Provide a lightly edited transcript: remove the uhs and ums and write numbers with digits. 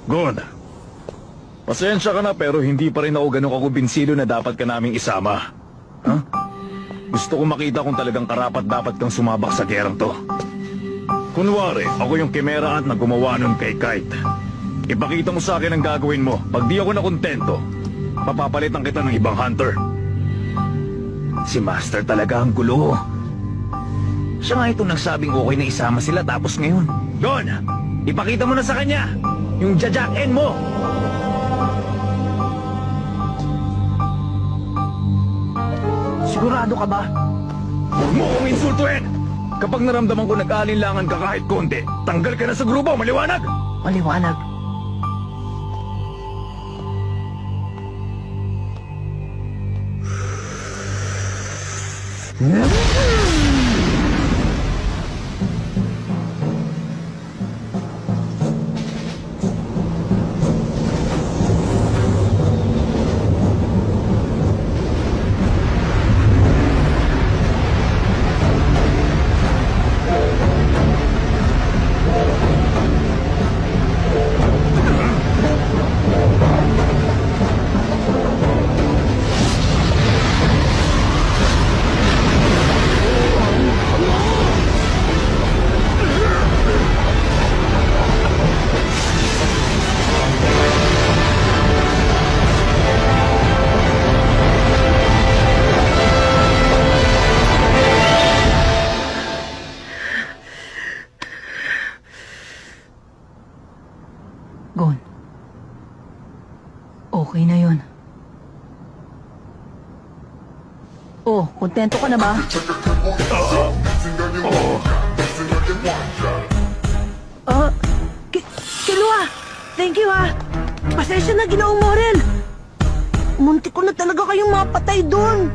Gon, pasensya ka na pero hindi pa rin ako ganun kakumbinsido na dapat ka naming isama. Ha? Gusto ko makita kung talagang karapat dapat kang sumabak sa gerang to. Kunwari, ako yung Chimera Ant na gumawa nun kay Kite. Ipakita mo sa akin ang gagawin mo. Pag di ako nakontento, papapalitan kita ng ibang hunter. Si Master talaga ang gulo. Siya nga ito nagsabing okay na isama sila tapos ngayon. Gon, ipakita mo na sa kanya yung jajakin mo. Sigurado ka ba? Huwag mo kong insultuin! Kapag naramdaman ko nag-aalinlangan ka kahit konti, tanggal ka na sa grupo, maliwanag! Maliwanag. Gon. Okay na yon. Oh, kontento ka na ba? Kilua! Thank you ha! Pasensya na, Ginoong Morel! Muntik ko na talaga kayong mapatay doon!